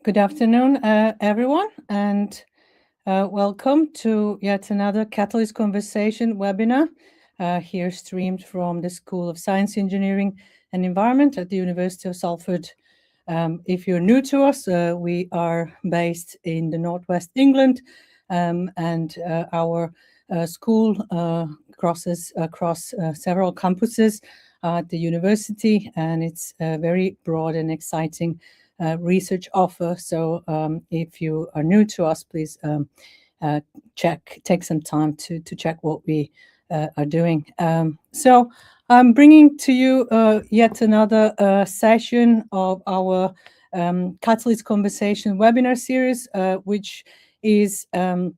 Good afternoon, everyone, and welcome to yet another Catalyst Conversation webinar here streamed from the School of Science, Engineering and Environment at the University of Salford. If you're new to us, we are based in the Northwest England, and our school crosses across several campuses at the university, and it's a very broad and exciting research offer. So if you are new to us, please take some time to check what we are doing. So I'm bringing to you yet another session of our Catalyst Conversation webinar series, which is a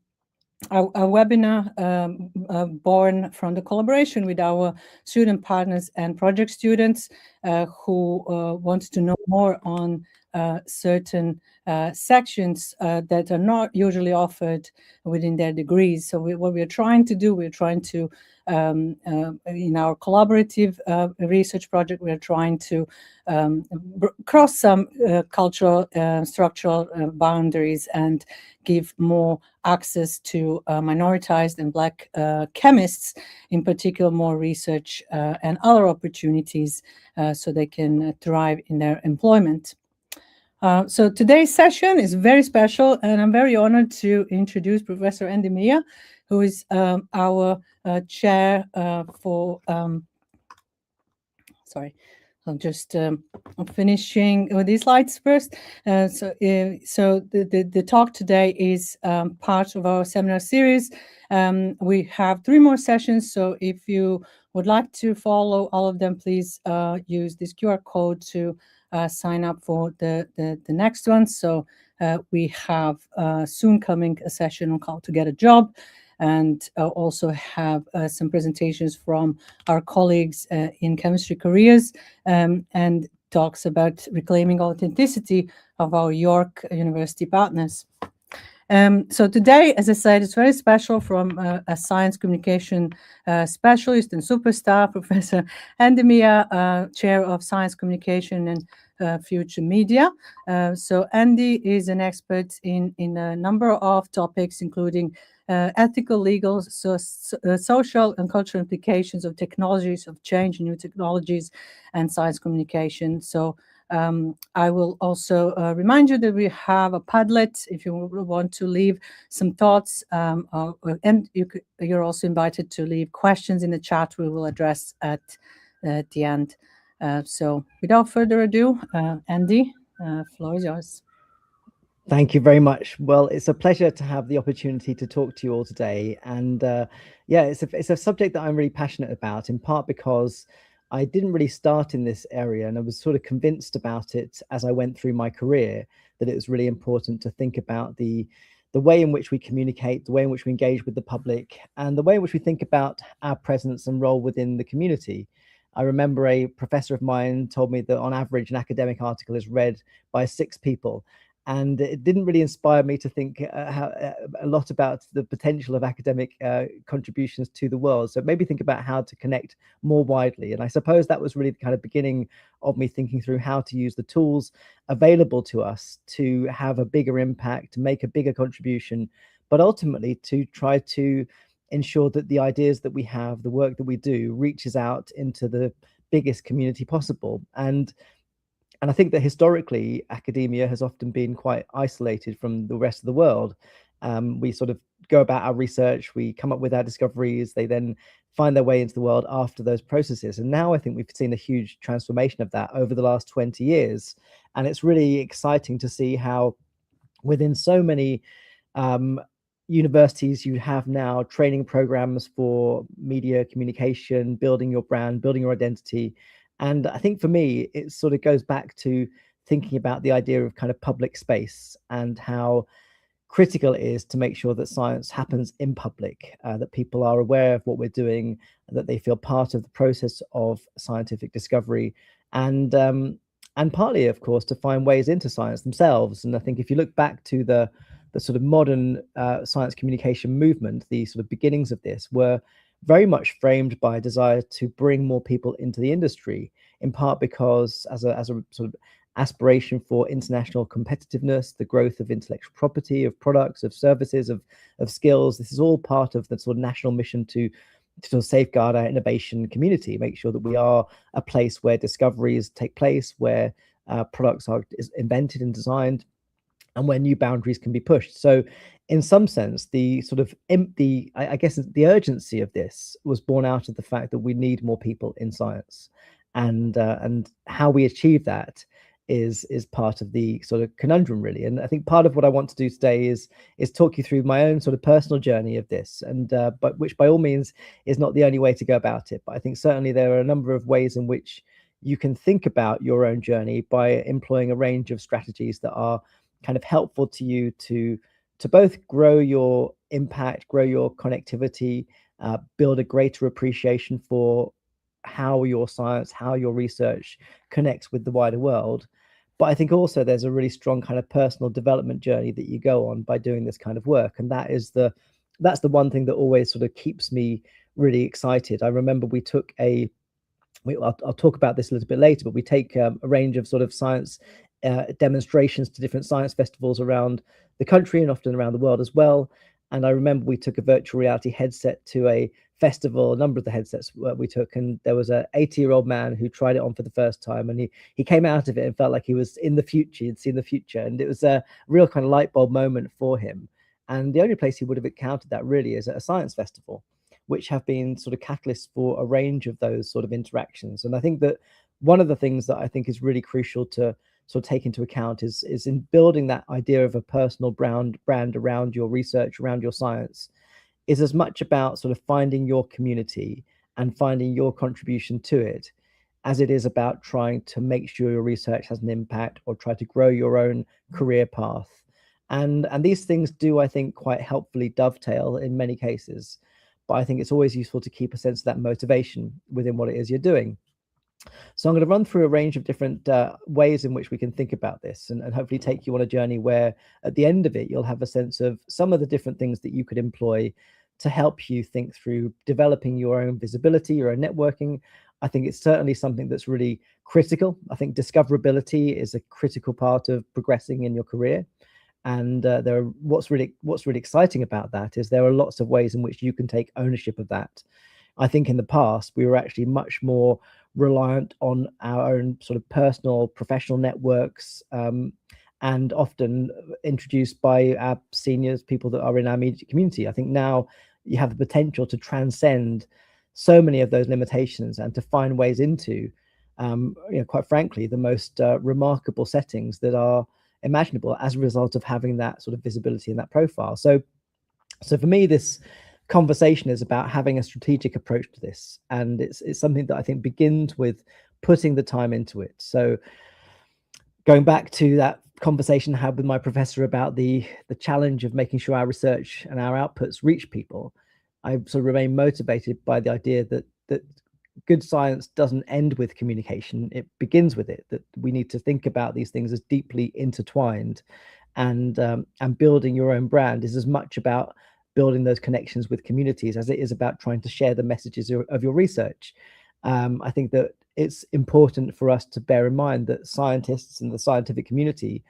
webinar born from the collaboration with our student partners and project students who want to know more on certain sections that are not usually offered within their degrees. So what we're trying to do, we're trying to, in our collaborative research project, we're trying to cross some cultural, structural boundaries and give more access to minoritized and Black chemists, in particular, more research and other opportunities so they can thrive in their employment. So today's session is very special, and I'm very honored to introduce Professor Andy Miah, who is our chair for, sorry, I'm just finishing with these slides first. So the talk today is part of our seminar series. We have 3 more sessions, so if you would like to follow all of them, please use this QR code to sign up for the next one. So we have soon coming a session on how to get a job, and also have some presentations from our colleagues in chemistry careers, and talks about reclaiming authenticity of our York University partners. So today, as I said, it's very special from a science communication specialist and superstar, Professor Andy Miah, Chair of Science Communication and Future Media. So Andy is an expert in a number of topics, including ethical, legal, social and cultural implications of technologies of change, new technologies, and science communication. So I will also remind you that we have a Padlet if you want to leave some thoughts, and you're also invited to leave questions in the chat we will address at the end. So without further ado, Andy, floor is yours. Thank you very much. Well, it's a pleasure to have the opportunity to talk to you all today. And yeah, it's a subject that I'm really passionate about, in part because I didn't really start in this area, and I was sort of convinced about it as I went through my career, that it was really important to think about the way in which we communicate, the way in which we engage with the public, and the way in which we think about our presence and role within the community. I remember a professor of mine told me that on average, an academic article is read by 6 people. And it didn't really inspire me to think a lot about the potential of academic contributions to the world. So maybe think about how to connect more widely. And I suppose that was really the kind of beginning of me thinking through how to use the tools available to us to have a bigger impact, to make a bigger contribution, but ultimately to try to ensure that the ideas that we have, the work that we do, reaches out into the biggest community possible. And I think that historically, academia has often been quite isolated from the rest of the world. We sort of go about our research, we come up with our discoveries, they then find their way into the world after those processes. And now I think we've seen a huge transformation of that over the last 20 years. And it's really exciting to see how within so many universities, you have now training programs for media communication, building your brand, building your identity. And I think for me, it sort of goes back to thinking about the idea of kind of public space and how critical it is to make sure that science happens in public, that people are aware of what we're doing, that they feel part of the process of scientific discovery, and partly, of course, to find ways into science themselves. And I think if you look back to the sort of modern science communication movement, the sort of beginnings of this were very much framed by a desire to bring more people into the industry, in part because as a sort of aspiration for international competitiveness, the growth of intellectual property, of products, of services, of skills. This is all part of the sort of national mission to sort of safeguard our innovation community, make sure that we are a place where discoveries take place, where products are invented and designed, and where new boundaries can be pushed. So in some sense, the sort of I guess the urgency of this was born out of the fact that we need more people in science, and how we achieve that is part of the sort of conundrum, really. And I think part of what I want to do today is talk you through my own sort of personal journey of this, and but which by all means is not the only way to go about it. But I think certainly there are a number of ways in which you can think about your own journey by employing a range of strategies that are kind of helpful to you to both grow your impact, grow your connectivity, build a greater appreciation for how your science, how your research connects with the wider world. But I think also there's a really strong kind of personal development journey that you go on by doing this kind of work. And that's the one thing that always sort of keeps me really excited. I remember we took I'll talk about this a little bit later, but we take a range of sort of science demonstrations to different science festivals around the country and often around the world as well. And I remember we took a virtual reality headset to a festival, a number of the headsets we took, and there was a 80-year-old man who tried it on for the first time, and he came out of it and felt like he was in the future, he'd seen the future, and it was a real kind of light bulb moment for him. And the only place he would have encountered that really is at a science festival, which have been sort of catalysts for a range of those sort of interactions. And I think that one of the things that I think is really crucial to sort of take into account is in building that idea of a personal brand around your research, around your science, is as much about sort of finding your community and finding your contribution to it, as it is about trying to make sure your research has an impact or try to grow your own career path. And these things do, I think, quite helpfully dovetail in many cases. But I think it's always useful to keep a sense of that motivation within what it is you're doing. So I'm going to run through a range of different ways in which we can think about this, and hopefully take you on a journey where at the end of it, you'll have a sense of some of the different things that you could employ to help you think through developing your own visibility, your own networking. I think it's certainly something that's really critical. I think discoverability is a critical part of progressing in your career. And what's really exciting about that is there are lots of ways in which you can take ownership of that. I think in the past, we were actually much more reliant on our own sort of personal professional networks, and often introduced by our seniors, people that are in our immediate community. I think now you have the potential to transcend so many of those limitations and to find ways into, quite frankly, the most remarkable settings that are imaginable as a result of having that sort of visibility and that profile. So for me, this conversation is about having a strategic approach to this, and it's something that I think begins with putting the time into it. So going back to that conversation I had with my professor about the challenge of making sure our research and our outputs reach people, I sort of remain motivated by the idea that good science doesn't end with communication, it begins with it, that we need to think about these things as deeply intertwined, and building your own brand is as much about building those connections with communities as it is about trying to share the messages of your research. I think that it's important for us to bear in mind that scientists and the scientific community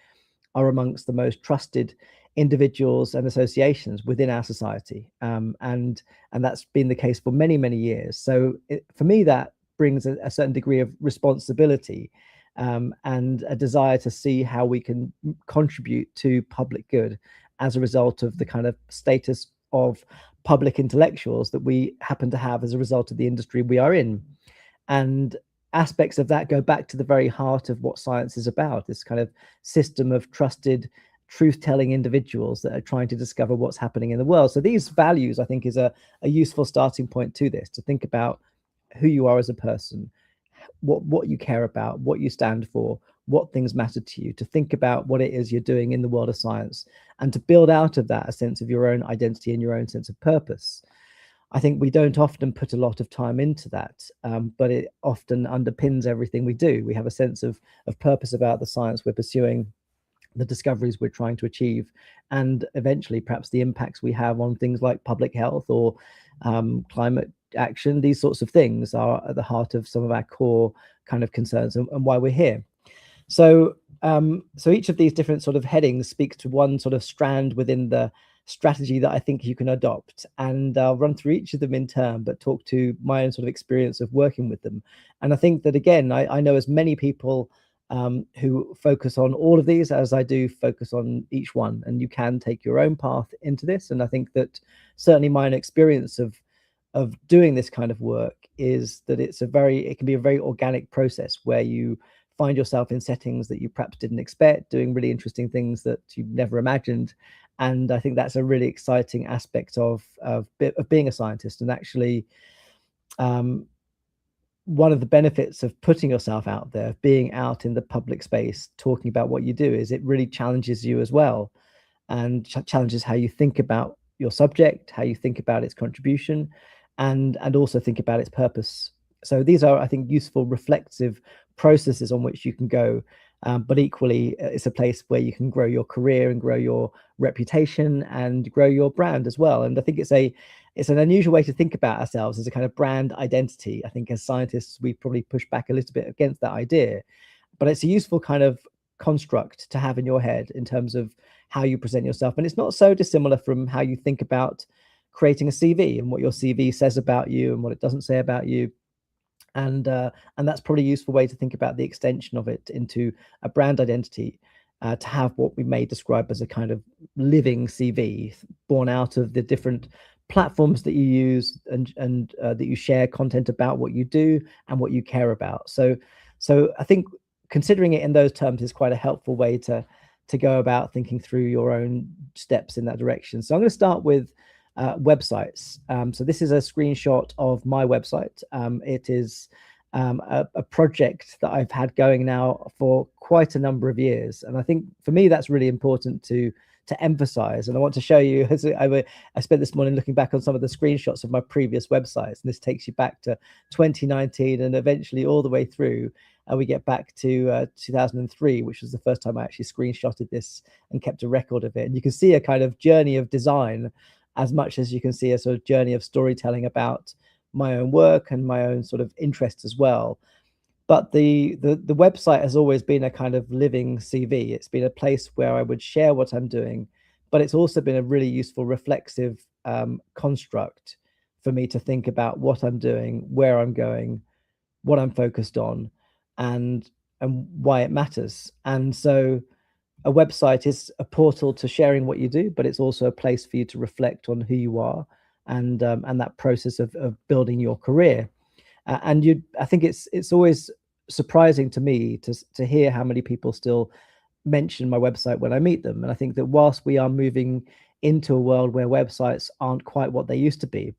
are amongst the most trusted individuals and associations within our society, and that's been the case for many, many years. So for me, that brings a certain degree of responsibility, and a desire to see how we can contribute to public good as a result of the kind of status of public intellectuals that we happen to have as a result of the industry we are in. And aspects of that go back to the very heart of what science is about, this kind of system of trusted, truth-telling individuals that are trying to discover what's happening in the world. So these values, I think, is a useful starting point to this, to think about who you are as a person, what you care about, what you stand for, what things matter to you, to think about what it is you're doing in the world of science, and to build out of that a sense of your own identity and your own sense of purpose. I think we don't often put a lot of time into that, but it often underpins everything we do. We have a sense of purpose about the science we're pursuing, the discoveries we're trying to achieve, and eventually perhaps the impacts we have on things like public health or climate action. These sorts of things are at the heart of some of our core kind of concerns and why we're here. So each of these different sort of headings speaks to one sort of strand within the strategy that I think you can adopt, and I'll run through each of them in turn, but talk to my own sort of experience of working with them. And I think that, again, I know as many people who focus on all of these as I do focus on each one, and you can take your own path into this. And I think that certainly my own experience of doing this kind of work is that it can be a very organic process where you find yourself in settings that you perhaps didn't expect, doing really interesting things that you never imagined. And I think that's a really exciting aspect of being a scientist. And actually, one of the benefits of putting yourself out there, being out in the public space, talking about what you do, is it really challenges you as well, and challenges how you think about your subject, how you think about its contribution, and also think about its purpose. So these are, I think, useful reflexive processes on which you can go. But equally, it's a place where you can grow your career and grow your reputation and grow your brand as well. And I think it's an unusual way to think about ourselves as a kind of brand identity. I think as scientists, we probably push back a little bit against that idea, but it's a useful kind of construct to have in your head in terms of how you present yourself. And it's not so dissimilar from how you think about creating a CV and what your CV says about you and what it doesn't say about you. And that's probably a useful way to think about the extension of it into a brand identity, to have what we may describe as a kind of living CV born out of the different platforms that you use and that you share content about what you do and what you care about. So I think considering it in those terms is quite a helpful way to go about thinking through your own steps in that direction. So I'm going to start with websites. So this is a screenshot of my website. It is a project that I've had going now for quite a number of years, and I think for me that's really important to emphasize. And I want to show you, as I spent this morning looking back on some of the screenshots of my previous websites, and this takes you back to 2019 and eventually all the way through. We get back to 2003, which was the first time I actually screenshotted this and kept a record of it. And you can see a kind of journey of design as much as you can see a sort of journey of storytelling about my own work and my own sort of interests as well. But the website has always been a kind of living CV. It's been a place where I would share what I'm doing, but it's also been a really useful reflexive construct for me to think about what I'm doing, where I'm going, what I'm focused on, and why it matters. And so a website is a portal to sharing what you do, but it's also a place for you to reflect on who you are and that process of building your career. And I think it's always surprising to me to hear how many people still mention my website when I meet them. And I think that whilst we are moving into a world where websites aren't quite what they used to be,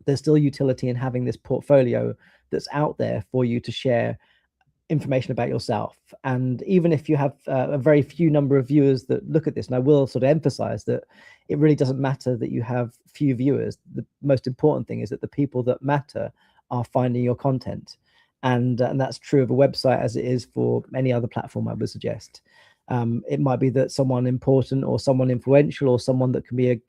there's still utility in having this portfolio that's out there for you to share information about yourself. And even if you have a very few number of viewers that look at this, and I will sort of emphasize that it really doesn't matter that you have few viewers. The most important thing is that the people that matter are finding your content. And that's true of a website as it is for any other platform, I would suggest. It might be that someone important or someone influential or someone that can be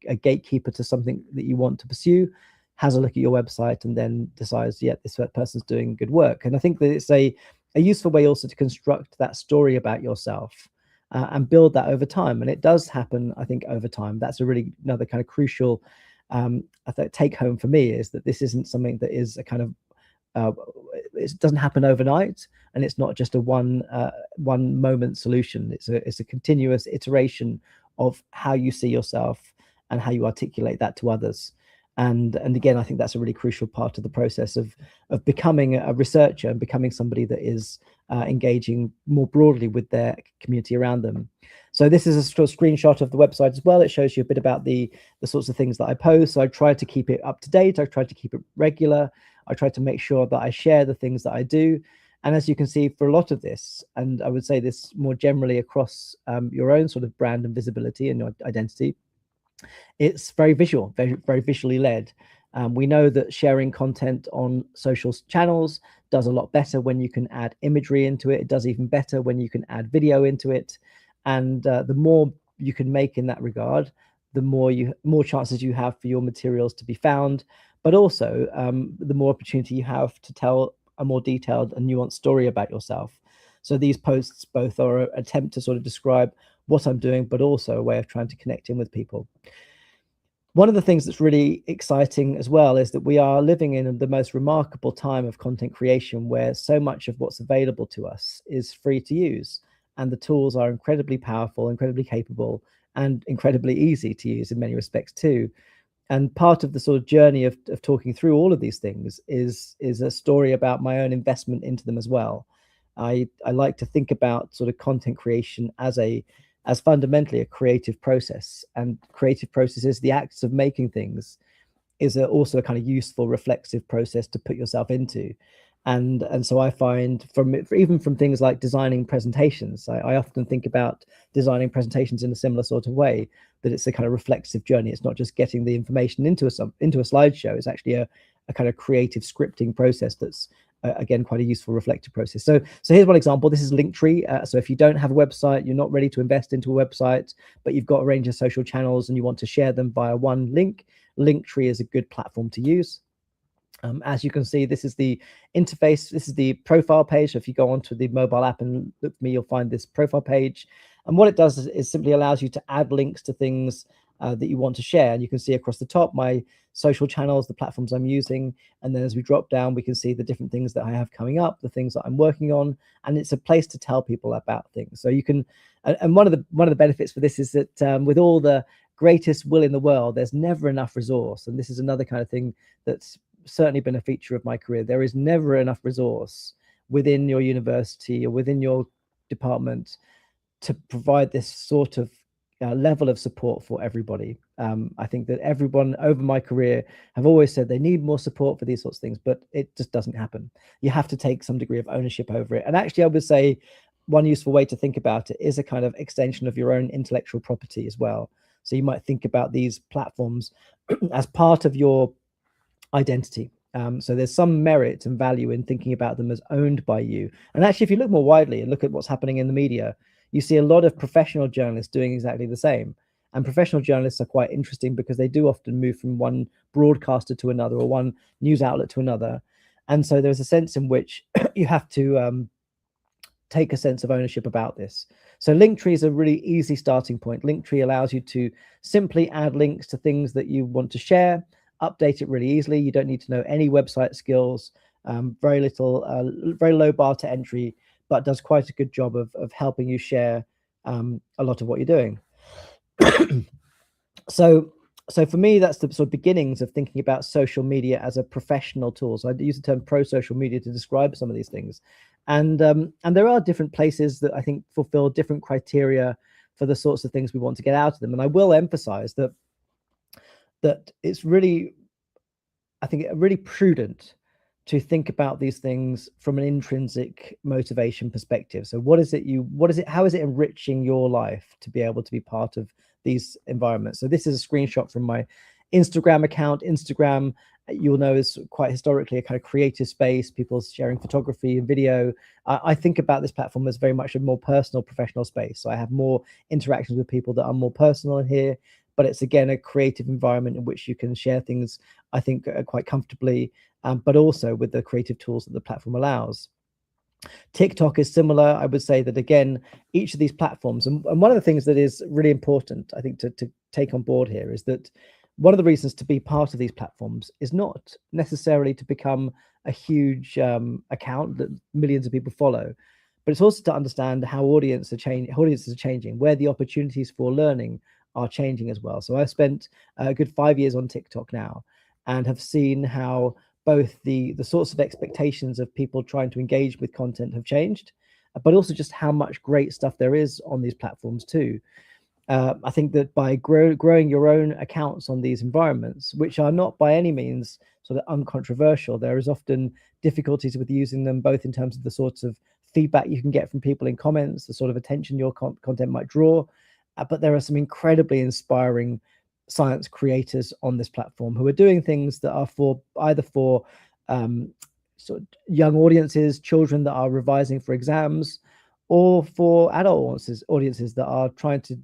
a gatekeeper to something that you want to pursue has a look at your website and then decides, yeah, this person's doing good work. And I think that it's a useful way also to construct that story about yourself and build that over time. And it does happen, I think, over time. That's another kind of crucial take home for me, is that this isn't something that is a kind of it doesn't happen overnight, and it's not just a one moment solution. It's a continuous iteration of how you see yourself and how you articulate that to others. And again, I think that's a really crucial part of the process of becoming a researcher and becoming somebody that is engaging more broadly with their community around them. So this is a sort of screenshot of the website as well. It shows you a bit about the sorts of things that I post. So I try to keep it up to date. I try to keep it regular. I try to make sure that I share the things that I do. And as you can see, for a lot of this, and I would say this more generally across your own sort of brand and visibility and your identity, it's very visual, very, very visually led. We know that sharing content on social channels does a lot better when you can add imagery into it. It does even better when you can add video into it. And the more you can make in that regard, the more chances you have for your materials to be found, but also the more opportunity you have to tell a more detailed and nuanced story about yourself. So these posts both are an attempt to sort of describe what I'm doing, but also a way of trying to connect in with people. One of the things that's really exciting as well is that we are living in the most remarkable time of content creation, where so much of what's available to us is free to use. And the tools are incredibly powerful, incredibly capable, and incredibly easy to use in many respects too. And part of the sort of journey of talking through all of these things is a story about my own investment into them as well. I like to think about sort of content creation as fundamentally a creative process, and creative processes, the acts of making things, is also a kind of useful reflexive process to put yourself into. And so I find even from things like designing presentations, I often think about designing presentations in a similar sort of way, that it's a kind of reflexive journey. It's not just getting the information into a slideshow. It's actually a kind of creative scripting process that's again quite a useful reflective process. So here's one example. This is Linktree. So if you don't have a website, you're not ready to invest into a website, but you've got a range of social channels and you want to share them via one link, Linktree is a good platform to use. As you can see, this is the interface. This is the profile page. So if you go onto the mobile app and look for me, you'll find this profile page. And what it does is simply allows you to add links to things that you want to share. And you can see across the top my social channels, the platforms I'm using. And then as we drop down, we can see the different things that I have coming up, the things that I'm working on. And it's a place to tell people about things. So you can, and one of the benefits for this is that with all the greatest will in the world, there's never enough resource. And this is another kind of thing that's certainly been a feature of my career. There is never enough resource within your university or within your department to provide this sort of level of support for everybody. I think that everyone over my career have always said they need more support for these sorts of things, but it just doesn't happen. You have to take some degree of ownership over it. And actually, I would say one useful way to think about it is a kind of extension of your own intellectual property as well. So you might think about these platforms as part of your identity. So there's some merit and value in thinking about them as owned by you. And actually, if you look more widely and look at what's happening in the media, you see a lot of professional journalists doing exactly the same. And professional journalists are quite interesting because they do often move from one broadcaster to another or one news outlet to another. And so there's a sense in which you have to take a sense of ownership about this. So Linktree is a really easy starting point. Linktree allows you to simply add links to things that you want to share, update it really easily. You don't need to know any website skills, very low bar to entry, but does quite a good job of helping you share a lot of what you're doing. So for me, that's the sort of beginnings of thinking about social media as a professional tool. So I use the term pro social media to describe some of these things. And there are different places that I think fulfill different criteria for the sorts of things we want to get out of them. And I will emphasize that it's really, I think, really prudent to think about these things from an intrinsic motivation perspective. So how is it enriching your life to be able to be part of these environments? So this is a screenshot from my Instagram account. Instagram, you'll know, is quite historically a kind of creative space, people sharing photography and video. I think about this platform as very much a more personal, professional space. So I have more interactions with people that are more personal in here, but it's again a creative environment in which you can share things, I think, quite comfortably, but also with the creative tools that the platform allows. TikTok is similar. I would say that, again, each of these platforms, and one of the things that is really important, I think, to take on board here is that one of the reasons to be part of these platforms is not necessarily to become a huge account that millions of people follow, but it's also to understand how audiences are changing, where the opportunities for learning are changing as well. So I've spent a good 5 years on TikTok now and have seen how both the sorts of expectations of people trying to engage with content have changed, but also just how much great stuff there is on these platforms too. I think that by growing your own accounts on these environments, which are not by any means sort of uncontroversial, there is often difficulties with using them, both in terms of the sorts of feedback you can get from people in comments, the sort of attention your content might draw. But there are some incredibly inspiring science creators on this platform who are doing things that are either for sort of young audiences, children that are revising for exams, or for adult audiences that are trying to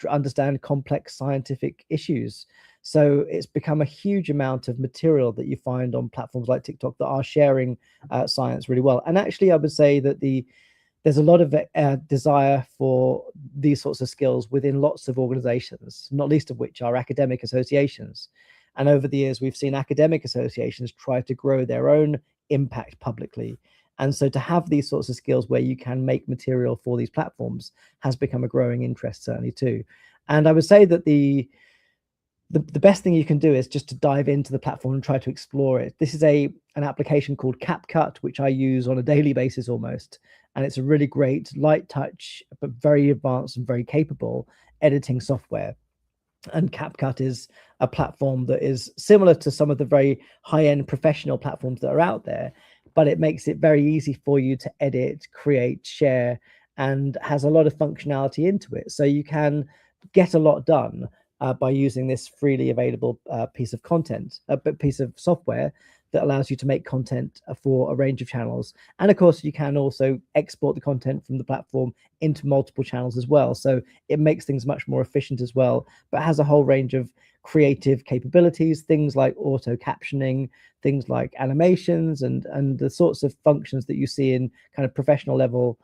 understand complex scientific issues. So it's become a huge amount of material that you find on platforms like TikTok that are sharing science really well. And actually, I would say that there's a lot of desire for these sorts of skills within lots of organizations, not least of which are academic associations. And over the years, we've seen academic associations try to grow their own impact publicly. And so to have these sorts of skills where you can make material for these platforms has become a growing interest, certainly too. And I would say that the best thing you can do is just to dive into the platform and try to explore it. This is an application called CapCut, which I use on a daily basis almost. And it's a really great, light touch, but very advanced and very capable editing software. And CapCut is a platform that is similar to some of the very high-end professional platforms that are out there, but it makes it very easy for you to edit, create, share, and has a lot of functionality into it. So you can get a lot done by using this freely available piece of software that allows you to make content for a range of channels. And of course, you can also export the content from the platform into multiple channels as well. So it makes things much more efficient as well, but has a whole range of creative capabilities, things like auto captioning, things like animations, and the sorts of functions that you see in kind of professional level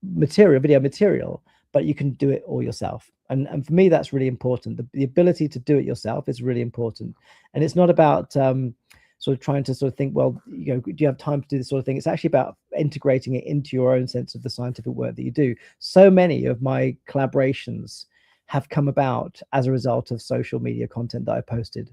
video material, but you can do it all yourself. And for me, that's really important. The ability to do it yourself is really important. And it's not about sort of trying to sort of think, well, do you have time to do this sort of thing? It's actually about integrating it into your own sense of the scientific work that you do. So many of my collaborations have come about as a result of social media content that I posted.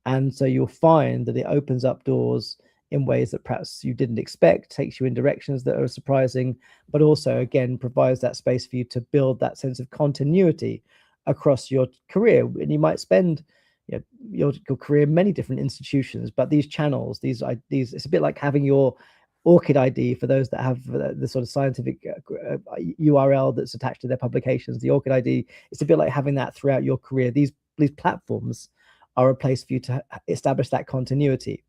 And so you'll find that it opens up doors in ways that perhaps you didn't expect, takes you in directions that are surprising, but also, again, provides that space for you to build that sense of continuity across your career. And you might spend your career in many different institutions, but these channels, these it's a bit like having your ORCID ID for those that have the sort of scientific URL that's attached to their publications. The ORCID ID, it's a bit like having that throughout your career. These platforms are a place for you to establish that continuity.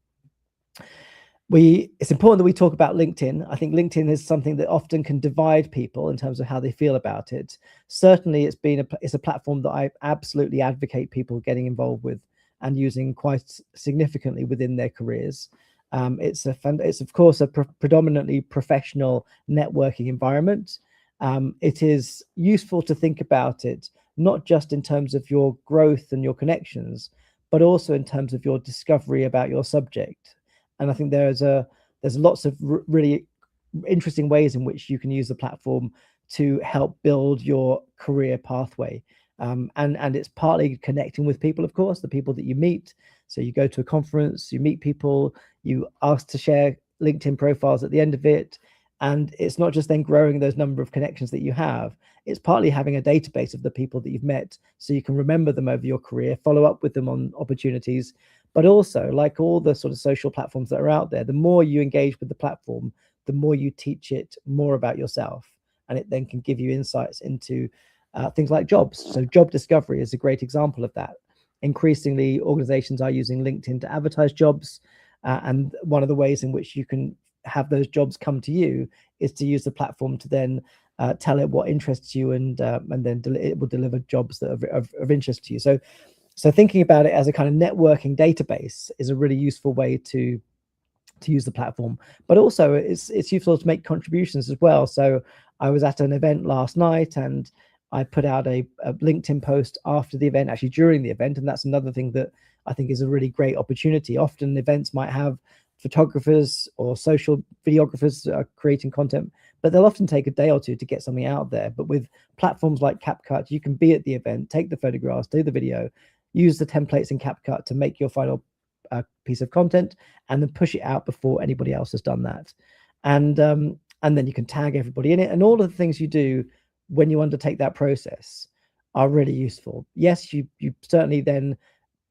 It's important that we talk about LinkedIn. I think LinkedIn is something that often can divide people in terms of how they feel about it. Certainly, it's a platform that I absolutely advocate people getting involved with and using quite significantly within their careers. It's of course a predominantly professional networking environment. It is useful to think about it not just in terms of your growth and your connections, but also in terms of your discovery about your subject. And I think there's lots of really interesting ways in which you can use the platform to help build your career pathway. And it's partly connecting with people, of course, the people that you meet. So you go to a conference, you meet people, you ask to share LinkedIn profiles at the end of it. And it's not just then growing those number of connections that you have, it's partly having a database of the people that you've met so you can remember them over your career, follow up with them on opportunities. But also, like all the sort of social platforms that are out there, the more you engage with the platform, the more you teach it more about yourself. And it then can give you insights into things like jobs. So job discovery is a great example of that. Increasingly, organizations are using LinkedIn to advertise jobs. And one of the ways in which you can have those jobs come to you is to use the platform to then tell it what interests you, and then it will deliver jobs that are of interest to you. So thinking about it as a kind of networking database is a really useful way to use the platform. But also it's useful to make contributions as well. So I was at an event last night and I put out a LinkedIn post after the event, actually during the event, and that's another thing that I think is a really great opportunity. Often events might have photographers or social videographers that are creating content, but they'll often take a day or two to get something out there. But with platforms like CapCut, you can be at the event, take the photographs, do the video, use the templates in CapCut to make your final piece of content, and then push it out before anybody else has done that. And then you can tag everybody in it, and all of the things you do when you undertake that process are really useful. Yes, you certainly then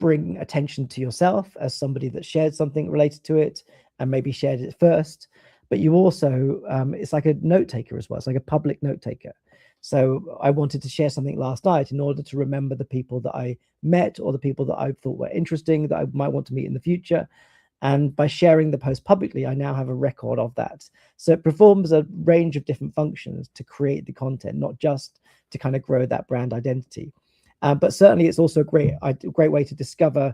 bring attention to yourself as somebody that shared something related to it and maybe shared it first, but you also it's like a note taker as well. It's like a public note taker. So I wanted to share something last night in order to remember the people that I met or the people that I thought were interesting that I might want to meet in the future. And by sharing the post publicly, I now have a record of that. So it performs a range of different functions to create the content, not just to kind of grow that brand identity. But certainly it's also a great way to discover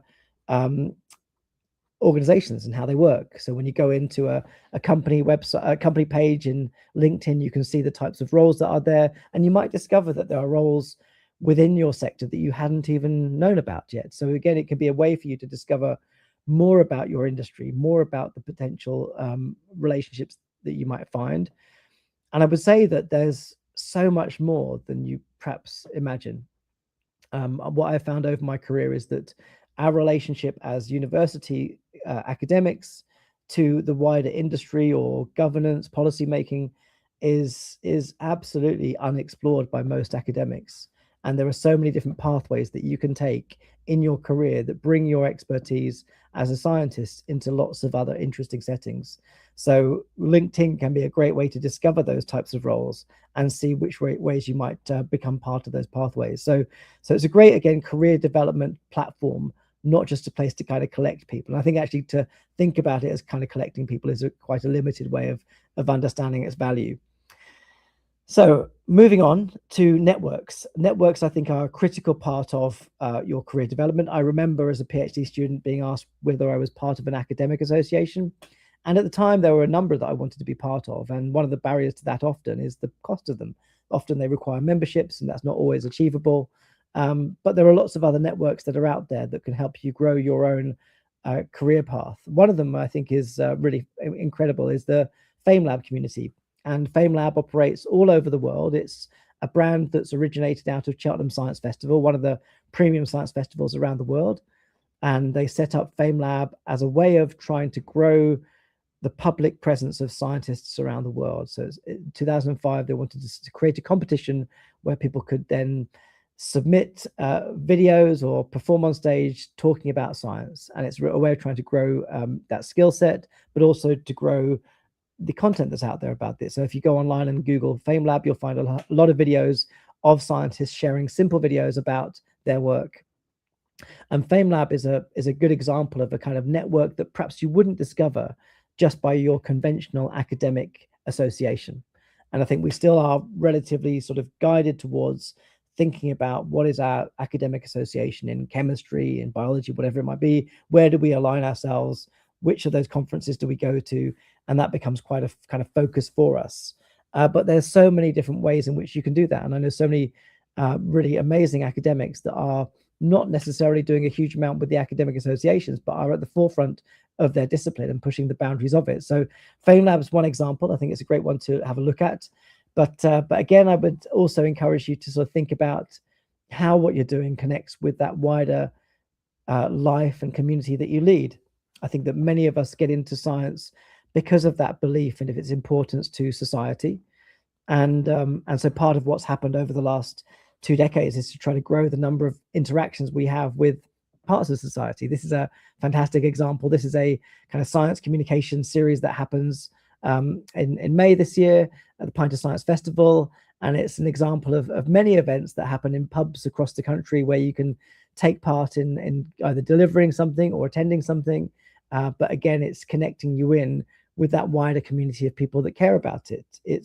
organizations and how they work. So when you go into a company website, a company page in LinkedIn, you can see the types of roles that are there, and you might discover that there are roles within your sector that you hadn't even known about yet. So again, it can be a way for you to discover more about your industry, more about the potential relationships that you might find. And I would say that there's so much more than you perhaps imagine. What I found over my career is that our relationship as university academics to the wider industry or governance policy making is absolutely unexplored by most academics. And there are so many different pathways that you can take in your career that bring your expertise as a scientist into lots of other interesting settings. So LinkedIn can be a great way to discover those types of roles and see which ways you might become part of those pathways. So it's a great, again, career development platform, not just a place to kind of collect people. And I think actually to think about it as kind of collecting people is quite a limited way of understanding its value. So moving on to networks. Networks, I think, are a critical part of your career development. I remember as a PhD student being asked whether I was part of an academic association. And at the time, there were a number that I wanted to be part of. And one of the barriers to that often is the cost of them. Often they require memberships, and that's not always achievable. But there are lots of other networks that are out there that can help you grow your own career path. One of them I think is really incredible is the FameLab community. And FameLab operates all over the world. It's a brand that's originated out of Cheltenham Science Festival, one of the premium science festivals around the world. And they set up FameLab as a way of trying to grow the public presence of scientists around the world. So in 2005, they wanted to create a competition where people could then submit videos or perform on stage talking about science. And it's a way of trying to grow that skill set, but also to grow the content that's out there about this. So if you go online and Google FameLab, you'll find a lot of videos of scientists sharing simple videos about their work. And FameLab is a good example of a kind of network that perhaps you wouldn't discover just by your conventional academic association. And I think we still are relatively sort of guided towards thinking about what is our academic association in chemistry, in biology, whatever it might be. Where do we align ourselves? Which of those conferences do we go to? And that becomes quite a kind of focus for us. But there's so many different ways in which you can do that. And I know so many really amazing academics that are not necessarily doing a huge amount with the academic associations, but are at the forefront of their discipline and pushing the boundaries of it. So FameLab is one example. I think it's a great one to have a look at. But again, I would also encourage you to sort of think about how what you're doing connects with that wider life and community that you lead. I think that many of us get into science because of that belief and of its importance to society. And so part of what's happened over the last 2 decades is to try to grow the number of interactions we have with parts of society. This is a fantastic example. This is a kind of science communication series that happens in May this year at the Pint of Science Festival. And it's an example of many events that happen in pubs across the country where you can take part in either delivering something or attending something. But again, it's connecting you in with that wider community of people that care about it. It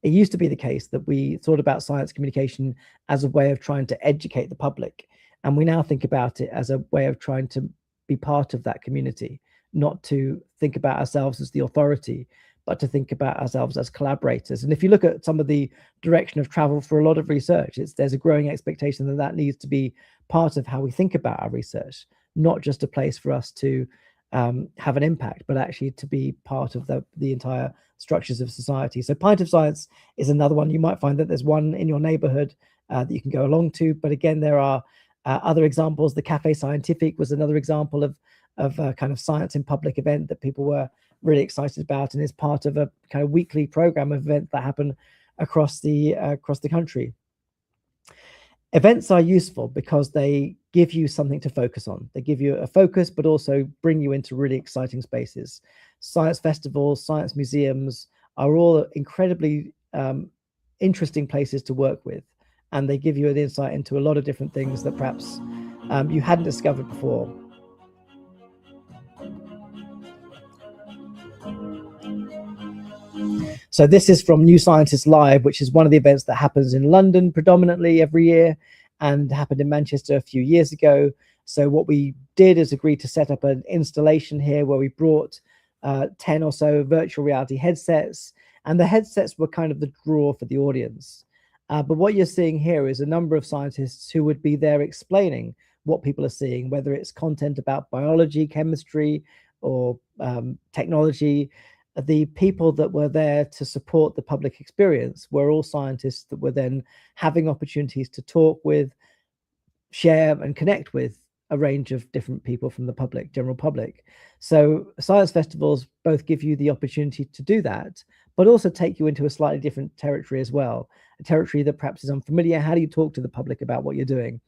used to be the case that we thought about science communication as a way of trying to educate the public. And we now think about it as a way of trying to be part of that community, not to think about ourselves as the authority, but to think about ourselves as collaborators. And if you look at some of the direction of travel for a lot of research, there's a growing expectation that that needs to be part of how we think about our research, not just a place for us to have an impact, but actually to be part of the entire structures of society. So Pint of Science is another one. You might find that there's one in your neighborhood that you can go along to, but again, there are other examples. The Cafe Scientific was another example of a kind of science in public event that people were really excited about, and is part of a kind of weekly program of events that happen across the country. Events are useful because they give you something to focus on. They give you a focus, but also bring you into really exciting spaces. Science festivals, science museums are all incredibly interesting places to work with, and they give you an insight into a lot of different things that perhaps you hadn't discovered before. So this is from New Scientist Live, which is one of the events that happens in London predominantly every year and happened in Manchester a few years ago. So what we did is agree to set up an installation here where we brought 10 or so virtual reality headsets, and the headsets were kind of the draw for the audience. But what you're seeing here is a number of scientists who would be there explaining what people are seeing, whether it's content about biology, chemistry, or technology. The people that were there to support the public experience were all scientists that were then having opportunities to talk with, share, and connect with a range of different people from the public, general public. So science festivals both give you the opportunity to do that, but also take you into a slightly different territory as well, a territory that perhaps is unfamiliar. How do you talk to the public about what you're doing?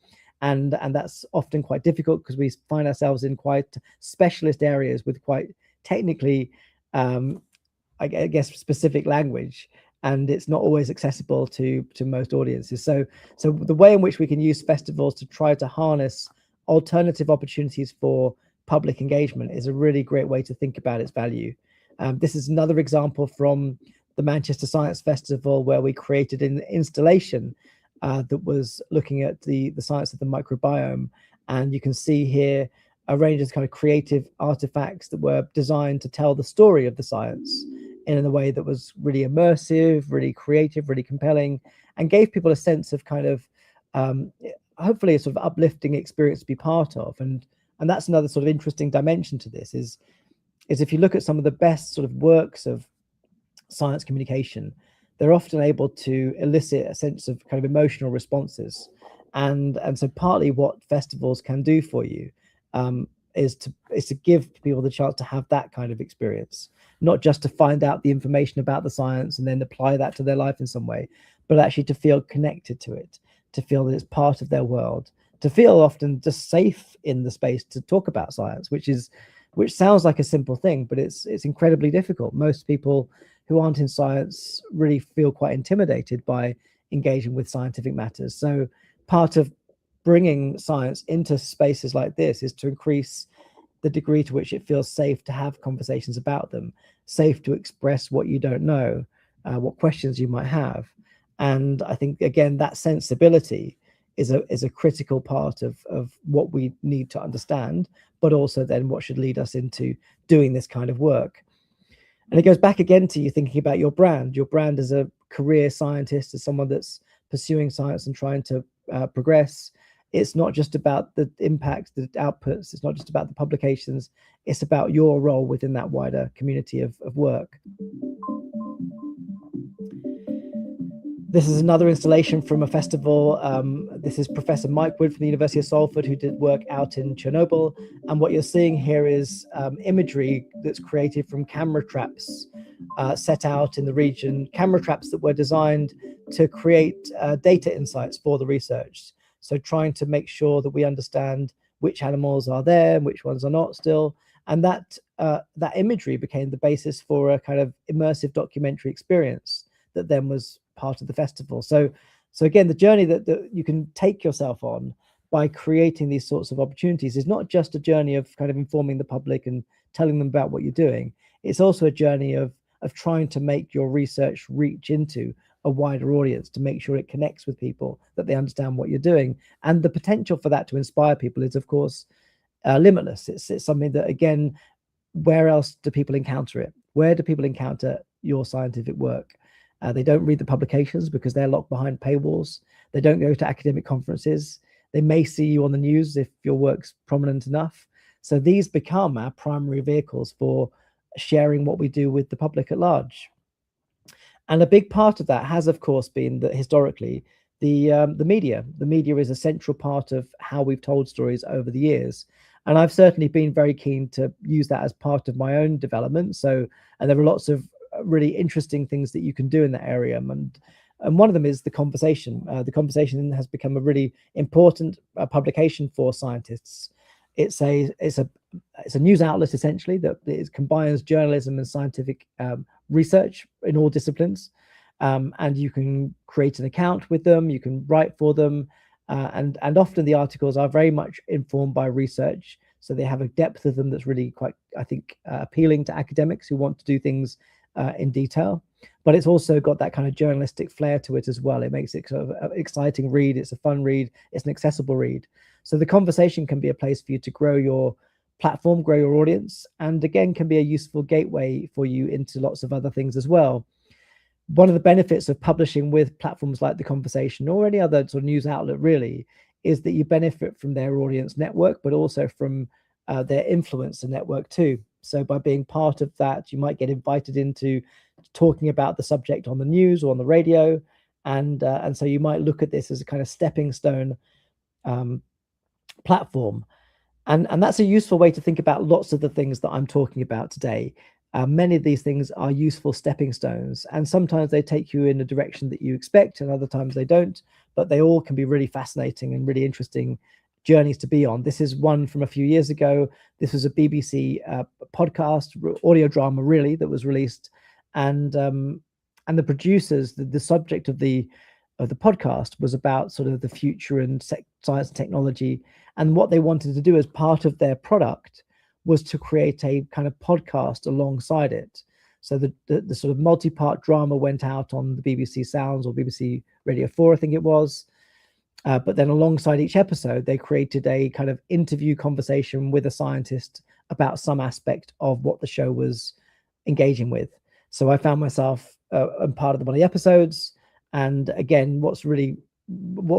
And that's often quite difficult because we find ourselves in quite specialist areas with quite technically I guess specific language, and it's not always accessible to most audiences. So the way in which we can use festivals to try to harness alternative opportunities for public engagement is a really great way to think about its value. This is another example from the Manchester Science Festival, where we created an installation that was looking at the science of the microbiome, and you can see here a range of kind of creative artifacts that were designed to tell the story of the science in a way that was really immersive, really creative, really compelling, and gave people a sense of kind of hopefully a sort of uplifting experience to be part of. And that's another sort of interesting dimension to this is if you look at some of the best sort of works of science communication, they're often able to elicit a sense of kind of emotional responses. And so partly what festivals can do for you is to give people the chance to have that kind of experience, not just to find out the information about the science and then apply that to their life in some way, but actually to feel connected to it, to feel that it's part of their world, to feel often just safe in the space to talk about science, which sounds like a simple thing, but it's incredibly difficult. Most people who aren't in science really feel quite intimidated by engaging with scientific matters. So part of bringing science into spaces like this is to increase the degree to which it feels safe to have conversations about them, safe to express what you don't know, what questions you might have. And I think, again, that sensibility is a critical part of what we need to understand, but also then what should lead us into doing this kind of work. And it goes back again to you thinking about your brand as a career scientist, as someone that's pursuing science and trying to progress. It's not just about the impact, the outputs. It's not just about the publications. It's about your role within that wider community of work. This is another installation from a festival. This is Professor Mike Wood from the University of Salford, who did work out in Chernobyl. And what you're seeing here is imagery that's created from camera traps set out in the region, camera traps that were designed to create data insights for the research. So trying to make sure that we understand which animals are there and which ones are not still. And that imagery became the basis for a kind of immersive documentary experience that then was part of the festival. So again, the journey that you can take yourself on by creating these sorts of opportunities is not just a journey of kind of informing the public and telling them about what you're doing. It's also a journey of trying to make your research reach into a wider audience, to make sure it connects with people, that they understand what you're doing. And the potential for that to inspire people is, of course, limitless. It's something that, again, where else do people encounter it? Where do people encounter your scientific work? They don't read the publications because they're locked behind paywalls. They don't go to academic conferences. They may see you on the news if your work's prominent enough. So these become our primary vehicles for sharing what we do with the public at large. And a big part of that has, of course, been that historically, the media. The media is a central part of how we've told stories over the years. And I've certainly been very keen to use that as part of my own development. And there are lots of really interesting things that you can do in that area. And one of them is the conversation. The conversation has become a really important publication for scientists. It's a news outlet, essentially, that it combines journalism and scientific research in all disciplines. And you can create an account with them, you can write for them, and often the articles are very much informed by research. So they have a depth of them that's really quite, I think, appealing to academics who want to do things in detail. But it's also got that kind of journalistic flair to it as well. It makes it sort of an exciting read. It's a fun read. It's an accessible read. So the conversation can be a place for you to grow your platform, grow your audience, and again, can be a useful gateway for you into lots of other things as well. One of the benefits of publishing with platforms like The Conversation or any other sort of news outlet really is that you benefit from their audience network, but also from their influencer network too. So by being part of that, you might get invited into talking about the subject on the news or on the radio. And so you might look at this as a kind of stepping stone platform. And that's a useful way to think about lots of the things that I'm talking about today. Many of these things are useful stepping stones, and sometimes they take you in a direction that you expect, and other times they don't, but they all can be really fascinating and really interesting journeys to be on. This is one from a few years ago. This was a BBC podcast, audio drama really, that was released, and the producers, the subject of the podcast was about sort of the future and science and technology, and what they wanted to do as part of their product was to create a kind of podcast alongside it. So the sort of multi-part drama went out on the BBC Sounds or BBC Radio 4, I think it was. But then alongside each episode, they created a kind of interview conversation with a scientist about some aspect of what the show was engaging with. So I found myself part of one of the episodes. And again, what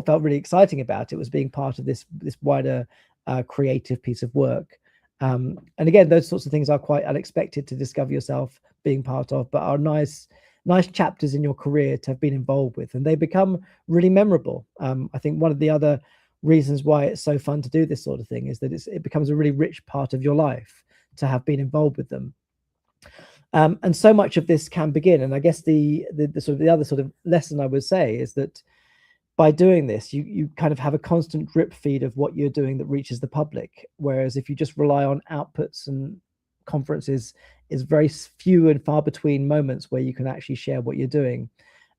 felt really exciting about it was being part of this wider creative piece of work. And again, those sorts of things are quite unexpected to discover yourself being part of, but are nice chapters in your career to have been involved with, and they become really memorable. I think one of the other reasons why it's so fun to do this sort of thing is that it becomes a really rich part of your life to have been involved with them. And so much of this can begin. And I guess the other sort of lesson I would say is that by doing this, you kind of have a constant drip feed of what you're doing that reaches the public. Whereas if you just rely on outputs and conferences, it's very few and far between moments where you can actually share what you're doing.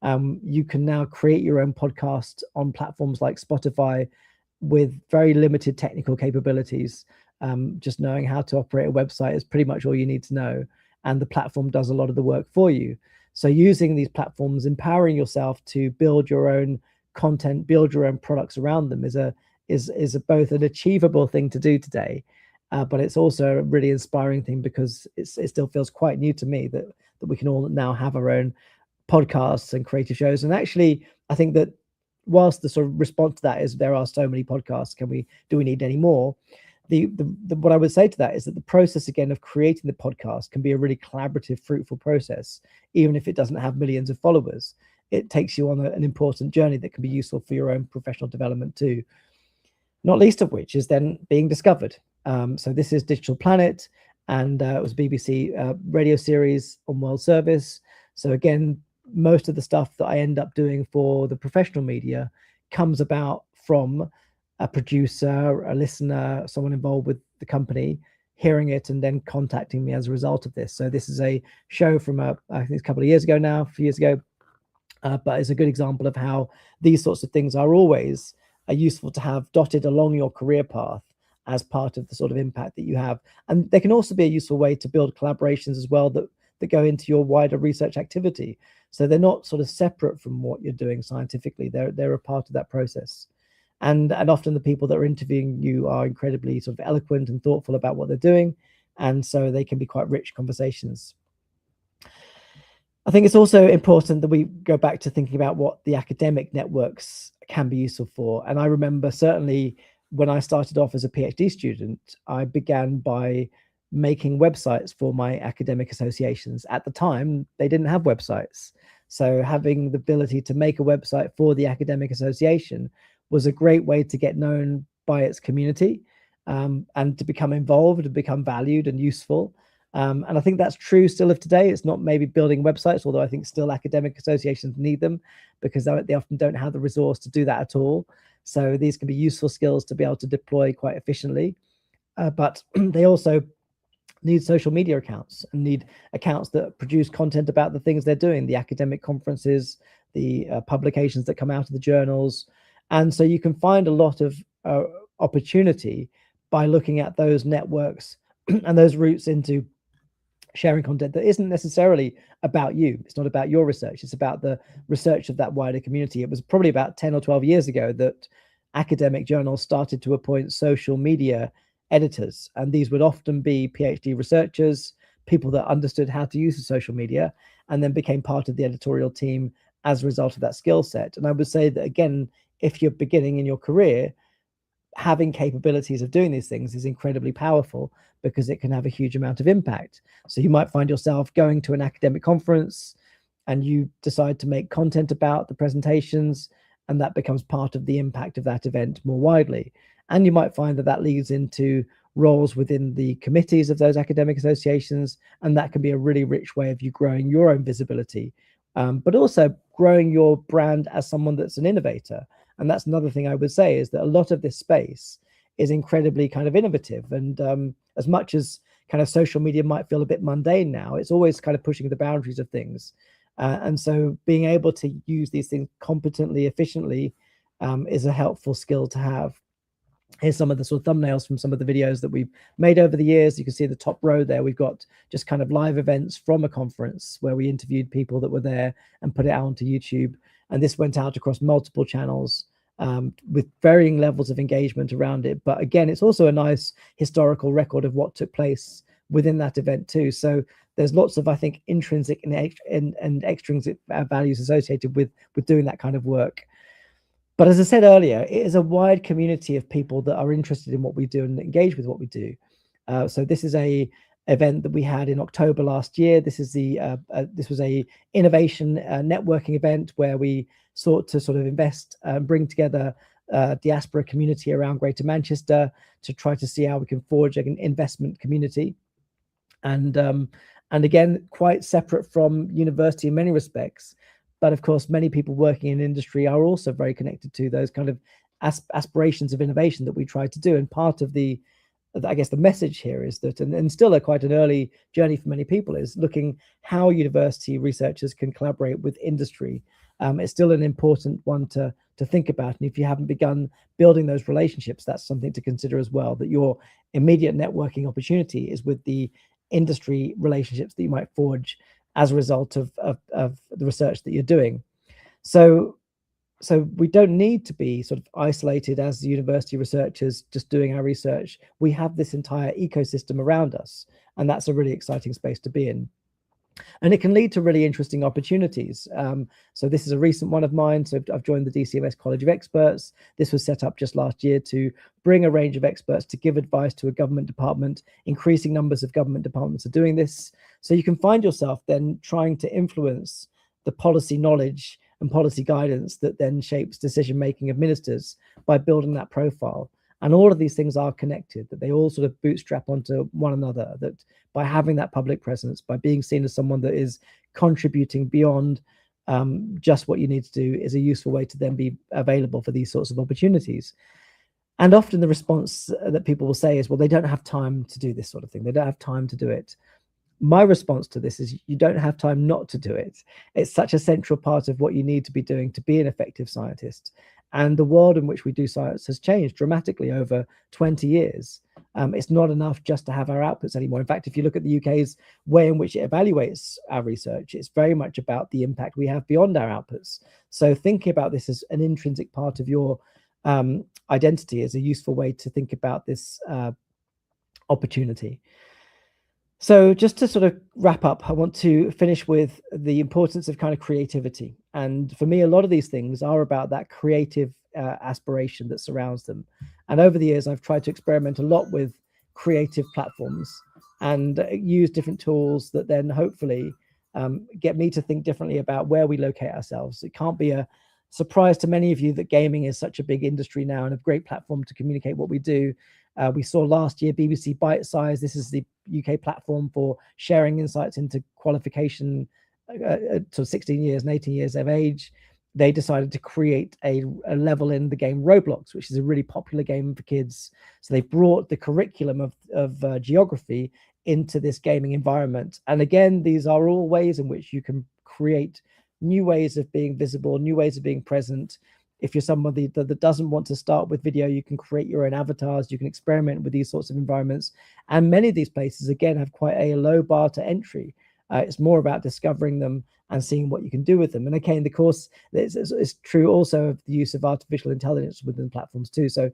You can now create your own podcast on platforms like Spotify with very limited technical capabilities. Just knowing how to operate a website is pretty much all you need to know. And the platform does a lot of the work for you. So using these platforms, empowering yourself to build your own content, build your own products around them is both an achievable thing to do today, but it's also a really inspiring thing because it still feels quite new to me that we can all now have our own podcasts and creative shows. And actually, I think that whilst the sort of response to that is there are so many podcasts, do we need any more? What I would say to that is that the process again of creating the podcast can be a really collaborative, fruitful process, even if it doesn't have millions of followers. it takes you on an important journey that can be useful for your own professional development too. Not least of which is then being discovered. So this is Digital Planet, and it was BBC radio series on World Service. So again, most of the stuff that I end up doing for the professional media comes about from a producer, a listener, someone involved with the company, hearing it and then contacting me as a result of this. So this is a show from I think it's a couple of years ago now, a few years ago, but it's a good example of how these sorts of things are always useful to have dotted along your career path as part of the sort of impact that you have. And they can also be a useful way to build collaborations as well that go into your wider research activity. So they're not sort of separate from what you're doing scientifically. They're a part of that process. And often the people that are interviewing you are incredibly sort of eloquent and thoughtful about what they're doing. And so they can be quite rich conversations. I think it's also important that we go back to thinking about what the academic networks can be useful for. And I remember certainly when I started off as a PhD student, I began by making websites for my academic associations. At the time, they didn't have websites. So having the ability to make a website for the academic association was a great way to get known by its community, and to become involved and become valued and useful. And I think that's true still of today. It's not maybe building websites, although I think still academic associations need them because they often don't have the resource to do that at all. So these can be useful skills to be able to deploy quite efficiently. But they also need social media accounts and need accounts that produce content about the things they're doing, the academic conferences, the publications that come out of the journals. And so you can find a lot of opportunity by looking at those networks and those routes into sharing content that isn't necessarily about you. It's not about your research. It's about the research of that wider community. It was probably about 10 or 12 years ago that academic journals started to appoint social media editors. And these would often be PhD researchers, people that understood how to use the social media, and then became part of the editorial team as a result of that skill set. And I would say that, again, if you're beginning in your career, having capabilities of doing these things is incredibly powerful because it can have a huge amount of impact. So you might find yourself going to an academic conference and you decide to make content about the presentations, and that becomes part of the impact of that event more widely. And you might find that that leads into roles within the committees of those academic associations, and that can be a really rich way of you growing your own visibility, but also growing your brand as someone that's an innovator. And that's another thing I would say, is that a lot of this space is incredibly kind of innovative. And as much as kind of social media might feel a bit mundane now, it's always kind of pushing the boundaries of things. And so being able to use these things competently, efficiently, is a helpful skill to have. Here's some of the sort of thumbnails from some of the videos that we've made over the years. You can see the top row there. We've got just kind of live events from a conference where we interviewed people that were there and put it out onto YouTube. And this went out across multiple channels, with varying levels of engagement around it. But again, it's also a nice historical record of what took place within that event too. So there's lots of, I think, intrinsic and extrinsic values associated with doing that kind of work. But as I said earlier, it is a wide community of people that are interested in what we do and engage with what we do. So this is a event that we had in October last year. This is this was a innovation networking event where we sought to sort of invest and bring together diaspora community around Greater Manchester to try to see how we can forge an investment community. And again, quite separate from university in many respects. But of course, many people working in industry are also very connected to those kind of aspirations of innovation that we try to do. And part of I guess the message here is that, and still quite an early journey for many people, is looking how university researchers can collaborate with industry. It's still an important one to think about. And if you haven't begun building those relationships, that's something to consider as well, that your immediate networking opportunity is with the industry relationships that you might forge as a result of the research that you're doing. So we don't need to be sort of isolated as university researchers just doing our research. We have this entire ecosystem around us, and that's a really exciting space to be in. And it can lead to really interesting opportunities. So this is a recent one of mine. So I've joined the DCMS College of Experts. This was set up just last year to bring a range of experts to give advice to a government department. Increasing numbers of government departments are doing this. So you can find yourself then trying to influence the policy knowledge and policy guidance that then shapes decision making of ministers by building that profile. And all of these things are connected, that they all sort of bootstrap onto one another, that by having that public presence, by being seen as someone that is contributing beyond just what you need to do, is a useful way to then be available for these sorts of opportunities. And often the response that people will say is, well, they don't have time to do this sort of thing. They don't have time to do it. My response to this is, you don't have time not to do it. It's such a central part of what you need to be doing to be an effective scientist. And the world in which we do science has changed dramatically over 20 years. It's not enough just to have our outputs anymore. In fact, if you look at the UK's way in which it evaluates our research, it's very much about the impact we have beyond our outputs. So thinking about this as an intrinsic part of your identity is a useful way to think about this opportunity. So just to sort of wrap up, I want to finish with the importance of kind of creativity. And for me, a lot of these things are about that creative aspiration that surrounds them. And over the years, I've tried to experiment a lot with creative platforms and use different tools that then hopefully get me to think differently about where we locate ourselves. It can't be a surprise to many of you that gaming is such a big industry now and a great platform to communicate what we do. We saw last year BBC Bite Size. This is the UK platform for sharing insights into qualification to 16 years and 18 years of age. They decided to create a level in the game Roblox, which is a really popular game for kids. So they brought the curriculum of geography into this gaming environment. And again, these are all ways in which you can create new ways of being visible, new ways of being present. If you're somebody that doesn't want to start with video, you can create your own avatars. You can experiment with these sorts of environments. And many of these places, again, have quite a low bar to entry. It's more about discovering them and seeing what you can do with them. And again, the course, it's true also of the use of artificial intelligence within platforms too. So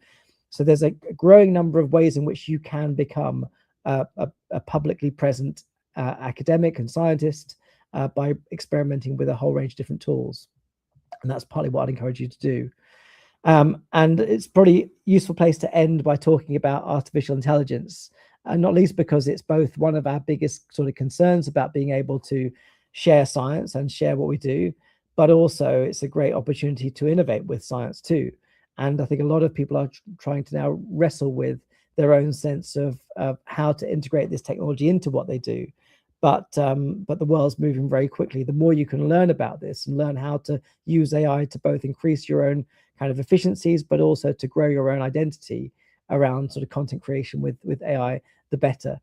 there's a growing number of ways in which you can become a publicly present academic and scientist by experimenting with a whole range of different tools. And that's partly what I'd encourage you to do. And it's probably a useful place to end by talking about artificial intelligence, and not least because it's both one of our biggest sort of concerns about being able to share science and share what we do, but also it's a great opportunity to innovate with science too. And I think a lot of people are trying to now wrestle with their own sense of how to integrate this technology into what they do. But the world's moving very quickly. The more you can learn about this and learn how to use AI to both increase your own kind of efficiencies, but also to grow your own identity around sort of content creation with AI, the better.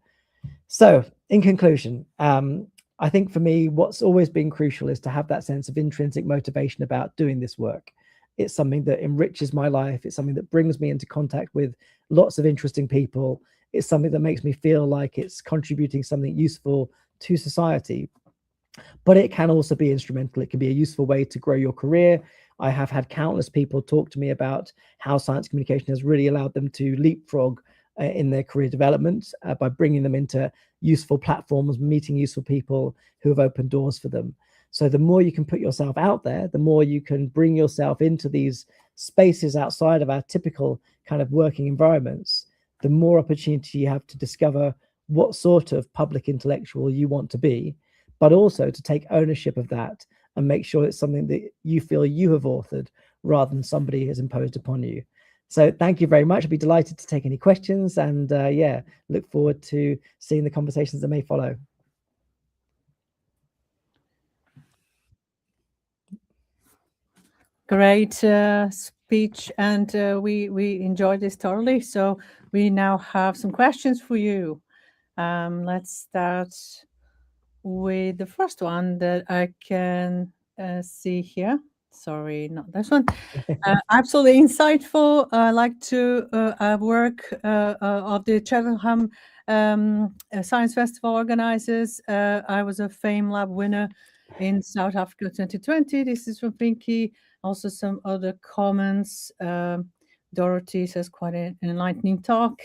So in conclusion, I think for me, what's always been crucial is to have that sense of intrinsic motivation about doing this work. It's something that enriches my life. It's something that brings me into contact with lots of interesting people. It's something that makes me feel like it's contributing something useful to society. But it can also be instrumental. It can be a useful way to grow your career. I have had countless people talk to me about how science communication has really allowed them to leapfrog in their career development by bringing them into useful platforms, meeting useful people who have opened doors for them. So the more you can put yourself out there, the more you can bring yourself into these spaces outside of our typical kind of working environments, the more opportunity you have to discover what sort of public intellectual you want to be, but also to take ownership of that and make sure it's something that you feel you have authored rather than somebody has imposed upon you. So thank you very much. I'd be delighted to take any questions, and yeah, look forward to seeing the conversations that may follow. Great speech, and we enjoyed this thoroughly. So we now have some questions for you. Let's start with the first one that I can see here. Sorry, not this one. Absolutely insightful. I like to work of the Cheltenham Science Festival organizers. I was a Fame Lab winner in South Africa 2020. This is from Pinky. Also some other comments. Dorothy says quite an enlightening talk.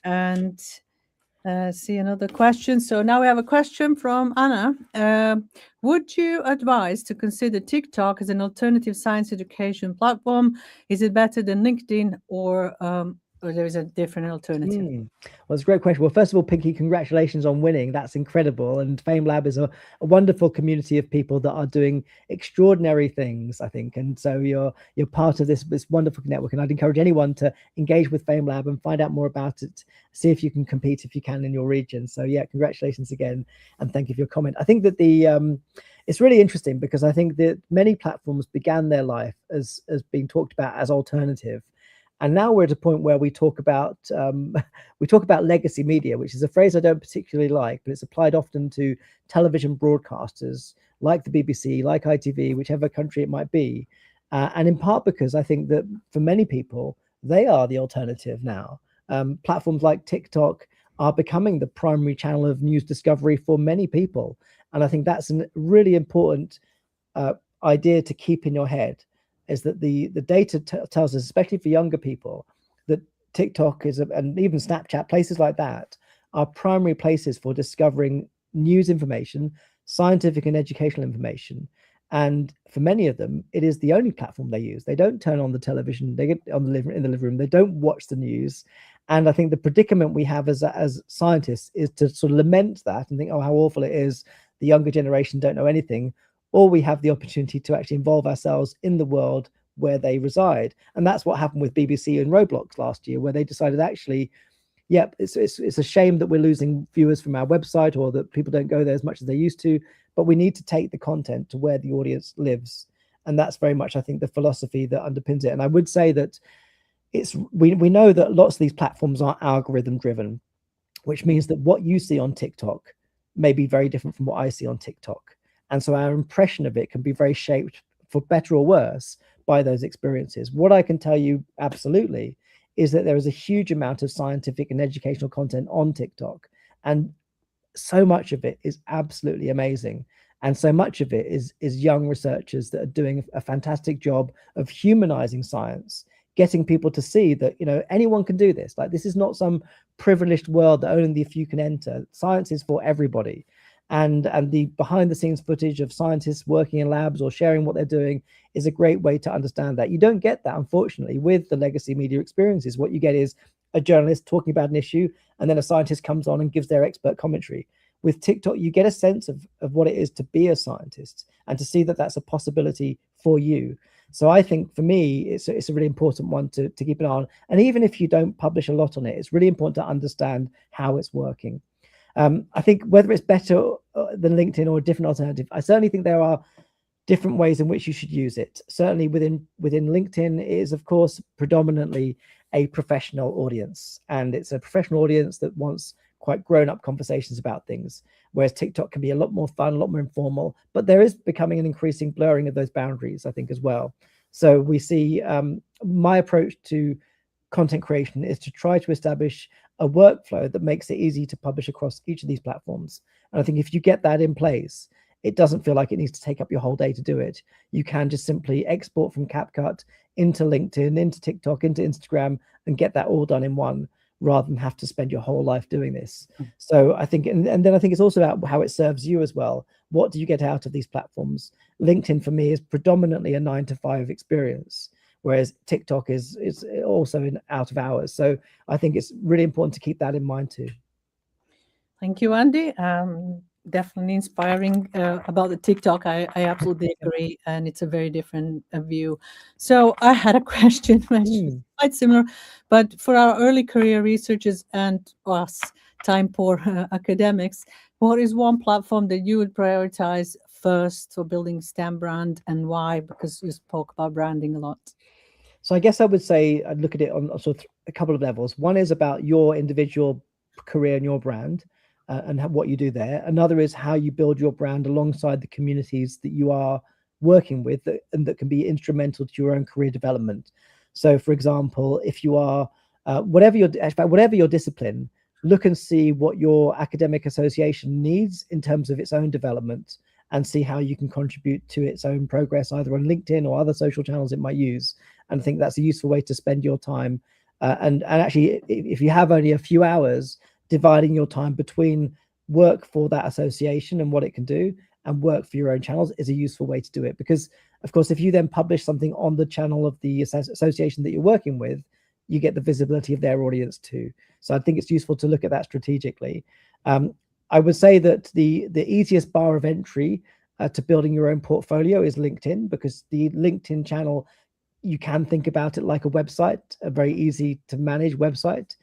And see another question. So now we have a question from Anna. Would you advise to consider TikTok as an alternative science education platform? Is it better than LinkedIn or or there is a different alternative? Well, it's a great question. Well, first of all, Pinky, congratulations on winning. That's incredible. And FameLab is a wonderful community of people that are doing extraordinary things, I think. And so you're part of this wonderful network. And I'd encourage anyone to engage with FameLab and find out more about it. See if you can compete if you can in your region. So yeah, congratulations again, and thank you for your comment. I think that it's really interesting because I think that many platforms began their life as being talked about as alternative. And now we're at a point where we talk about legacy media, which is a phrase I don't particularly like, but it's applied often to television broadcasters like the BBC, like ITV, whichever country it might be. And in part because I think that for many people, they are the alternative now. Platforms like TikTok are becoming the primary channel of news discovery for many people. And I think that's a really important idea to keep in your head, is that the data tells us, especially for younger people, that TikTok and even Snapchat, places like that, are primary places for discovering news information, scientific and educational information. And for many of them, it is the only platform they use. They don't turn on the television, they get in the living room, they don't watch the news. And I think the predicament we have as scientists is to sort of lament that and think, oh, how awful it is. The younger generation don't know anything. Or we have the opportunity to actually involve ourselves in the world where they reside. And that's what happened with BBC and Roblox last year, where they decided actually, yep, it's a shame that we're losing viewers from our website or that people don't go there as much as they used to, but we need to take the content to where the audience lives. And that's very much, I think, the philosophy that underpins it. And I would say that we know that lots of these platforms are algorithm driven, which means that what you see on TikTok may be very different from what I see on TikTok. And so our impression of it can be very shaped, for better or worse, by those experiences. What I can tell you absolutely is that there is a huge amount of scientific and educational content on TikTok. And so much of it is absolutely amazing. And so much of it is young researchers that are doing a fantastic job of humanizing science, getting people to see that, anyone can do this. Like, this is not some privileged world that only the few can enter. Science is for everybody. And the behind the scenes footage of scientists working in labs or sharing what they're doing is a great way to understand that. You don't get that, unfortunately, with the legacy media experiences. What you get is a journalist talking about an issue, and then a scientist comes on and gives their expert commentary. With TikTok, you get a sense of what it is to be a scientist and to see that that's a possibility for you. So I think for me, it's a really important one to keep an eye on. And even if you don't publish a lot on it, it's really important to understand how it's working. I think whether it's better than LinkedIn or a different alternative, I certainly think there are different ways in which you should use it. Certainly within LinkedIn, it is, of course, predominantly a professional audience. And it's a professional audience that wants quite grown-up conversations about things, whereas TikTok can be a lot more fun, a lot more informal, but there is becoming an increasing blurring of those boundaries, I think, as well. So we see my approach to content creation is to try to establish a workflow that makes it easy to publish across each of these platforms. And I think if you get that in place, it doesn't feel like it needs to take up your whole day to do it. You can just simply export from CapCut into LinkedIn, into TikTok, into Instagram, and get that all done in one, rather than have to spend your whole life doing this. So I think, and then I think it's also about how it serves you as well. What do you get out of these platforms? LinkedIn for me is predominantly a 9-to-5 experience, whereas TikTok is also in out of hours. So I think it's really important to keep that in mind too. Thank you, Andy. Definitely inspiring about the TikTok. I absolutely agree, and it's a very different view. So I had a question, quite similar, but for our early career researchers and us time-poor academics, what is one platform that you would prioritize first for building STEM brand, and why? Because you spoke about branding a lot. So I guess I would say I'd look at it on sort of a couple of levels. One is about your individual career and your brand. And what you do there. Another is how you build your brand alongside the communities that you are working with and that can be instrumental to your own career development. So, for example, if you are whatever your discipline, look and see what your academic association needs in terms of its own development, and see how you can contribute to its own progress, either on LinkedIn or other social channels it might use. And I think that's a useful way to spend your time. And actually, if you have only a few hours, dividing your time between work for that association and what it can do and work for your own channels is a useful way to do it. Because, of course, if you then publish something on the channel of the association that you're working with, you get the visibility of their audience too. So I think it's useful to look at that strategically. I would say that the easiest bar of entry to building your own portfolio is LinkedIn, because the LinkedIn channel, you can think about it like a website, a very easy to manage website,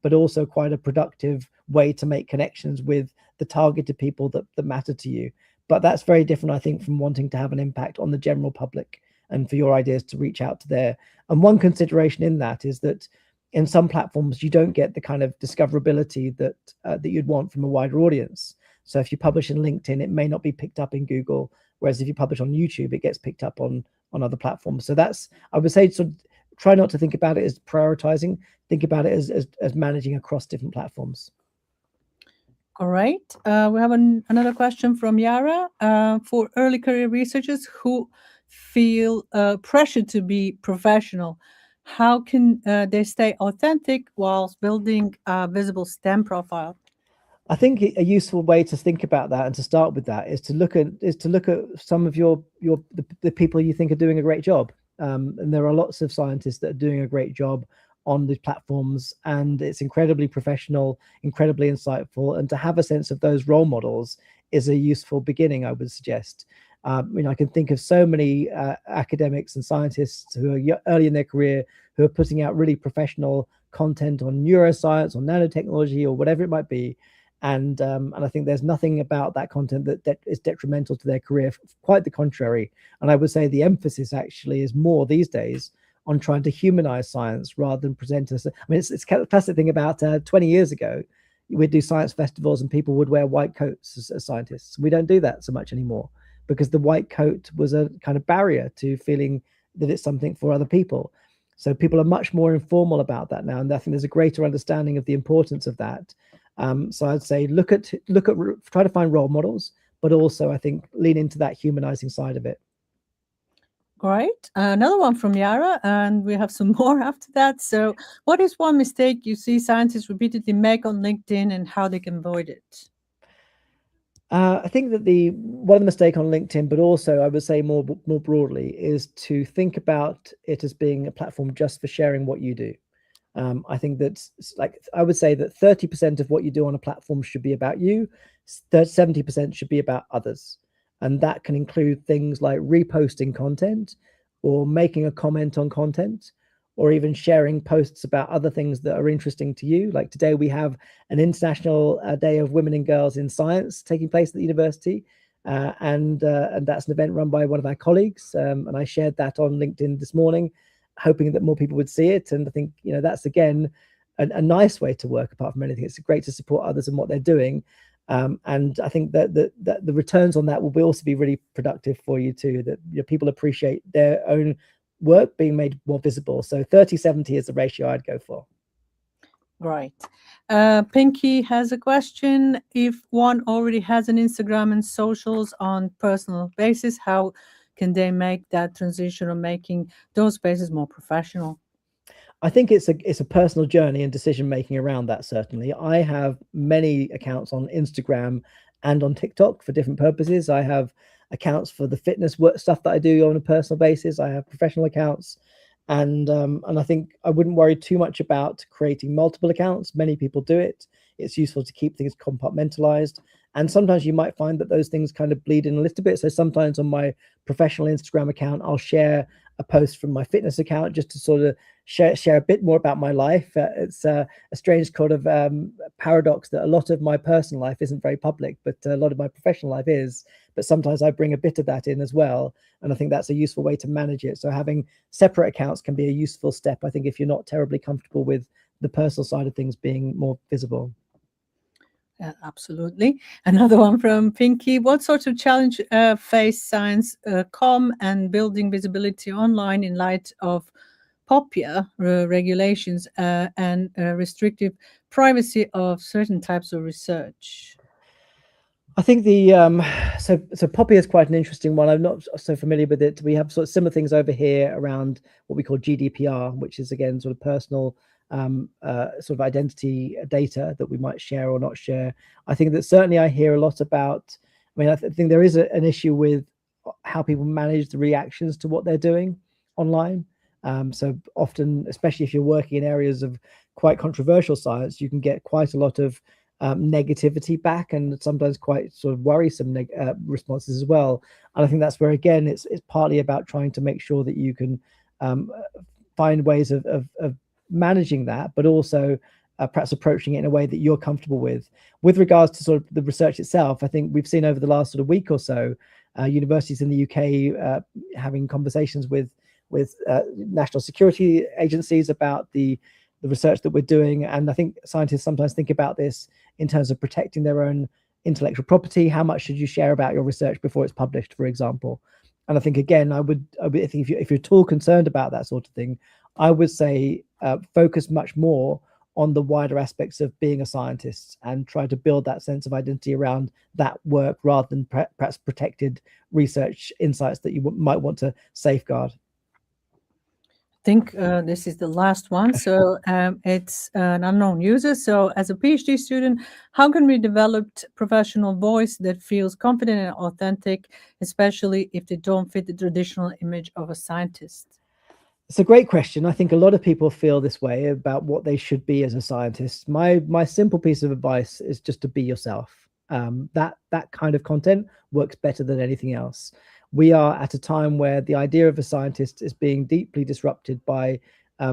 but also quite a productive way to make connections with the targeted people that matter to you. But that's very different, I think, from wanting to have an impact on the general public and for your ideas to reach out to there. And one consideration in that is that in some platforms, you don't get the kind of discoverability that you'd want from a wider audience. So if you publish in LinkedIn, it may not be picked up in Google, whereas if you publish on YouTube, it gets picked up on other platforms. So that's, I would say, sort of try not to think about it as prioritizing, think about it as managing across different platforms. All right. We have another question from Yara. For early career researchers who feel pressure to be professional, how can they stay authentic whilst building a visible STEM profile? I think a useful way to think about that and to start with that is to look at some of the people you think are doing a great job. And there are lots of scientists that are doing a great job on these platforms, and it's incredibly professional, incredibly insightful. And to have a sense of those role models is a useful beginning, I would suggest. I can think of so many academics and scientists who are early in their career who are putting out really professional content on neuroscience or nanotechnology or whatever it might be. And I think there's nothing about that content that is detrimental to their career. Quite the contrary. And I would say the emphasis actually is more these days on trying to humanize science rather than present us. I mean, it's a classic thing about 20 years ago. We'd do science festivals and people would wear white coats as scientists. We don't do that so much anymore, because the white coat was a kind of barrier to feeling that it's something for other people. So people are much more informal about that now. And I think there's a greater understanding of the importance of that. So I'd say try to find role models, but also I think lean into that humanizing side of it. Great. Another one from Yara, and we have some more after that. So what is one mistake you see scientists repeatedly make on LinkedIn and how they can avoid it? I think that one of the mistake on LinkedIn, but also I would say more broadly, is to think about it as being a platform just for sharing what you do. I think that's I would say that 30% of what you do on a platform should be about you, 70% should be about others. And that can include things like reposting content or making a comment on content, or even sharing posts about other things that are interesting to you. Like today we have an International Day of Women and Girls in Science taking place at the university. And that's an event run by one of our colleagues. And I shared that on LinkedIn this morning, hoping that more people would see it. And I think, that's, again, a nice way to work apart from anything. It's great to support others and what they're doing. And I think that the returns on that will also be really productive for you too, that people appreciate their own work being made more visible. So 30-70 is the ratio I'd go for. Right. Pinky has a question. If one already has an Instagram and socials on personal basis, how can they make that transition or making those spaces more professional? I think it's a personal journey and decision making around that. Certainly, I have many accounts on Instagram and on TikTok for different purposes. I have accounts for the fitness work stuff that I do on a personal basis. I have professional accounts, and I think I wouldn't worry too much about creating multiple accounts. Many people do it. It's useful to keep things compartmentalized. And sometimes you might find that those things kind of bleed in a little bit. So sometimes on my professional Instagram account, I'll share a post from my fitness account just to sort of share a bit more about my life. It's a strange kind of paradox that a lot of my personal life isn't very public, but a lot of my professional life is. But sometimes I bring a bit of that in as well. And I think that's a useful way to manage it. So having separate accounts can be a useful step, I think, if you're not terribly comfortable with the personal side of things being more visible. Absolutely. Another one from Pinky. What sorts of challenge face science.com and building visibility online in light of POPIA regulations and restrictive privacy of certain types of research? I think so POPIA is quite an interesting one. I'm not so familiar with it. We have sort of similar things over here around what we call GDPR, which is, again, sort of personal sort of identity data that we might share or not share. I think that certainly I hear a lot about, I think there is an issue with how people manage the reactions to what they're doing online. So often, especially if you're working in areas of quite controversial science, you can get quite a lot of negativity back, and sometimes quite sort of worrisome responses as well. And I think that's where, again, it's partly about trying to make sure that you can find ways of managing that, but also perhaps approaching it in a way that you're comfortable with. With regards to sort of the research itself, I think we've seen over the last sort of week or so, universities in the UK having conversations with national security agencies about the research that we're doing. And I think scientists sometimes think about this in terms of protecting their own intellectual property. How much should you share about your research before it's published, for example? And I think, again, I think if you're at all concerned about that sort of thing, I would say focus much more on the wider aspects of being a scientist and try to build that sense of identity around that work, rather than perhaps protected research insights that you might want to safeguard. I think this is the last one. So it's an unknown user. So as a PhD student, how can we develop professional voice that feels confident and authentic, especially if they don't fit the traditional image of a scientist? It's a great question. I think a lot of people feel this way about what they should be as a scientist. My simple piece of advice is just to be yourself. That kind of content works better than anything else. We are at a time where the idea of a scientist is being deeply disrupted by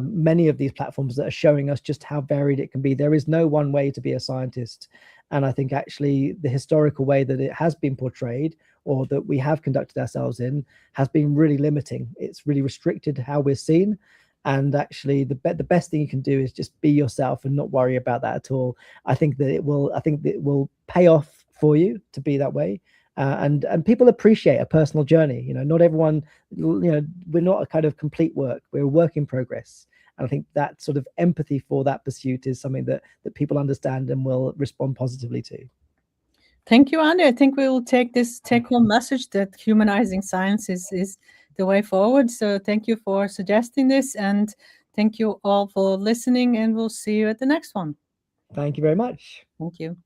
many of these platforms that are showing us just how varied it can be. There is no one way to be a scientist. And I think actually the historical way that it has been portrayed, or that we have conducted ourselves in, has been really limiting. It's really restricted how we're seen. And actually the best thing you can do is just be yourself and not worry about that at all. I think that it will pay off for you to be that way. And people appreciate a personal journey. You know, not everyone, we're not a kind of complete work. We're a work in progress. And I think that sort of empathy for that pursuit is something that people understand and will respond positively to. Thank you, Andy. I think we will take this take-home message that humanizing science is the way forward. So thank you for suggesting this, and thank you all for listening, and we'll see you at the next one. Thank you very much. Thank you.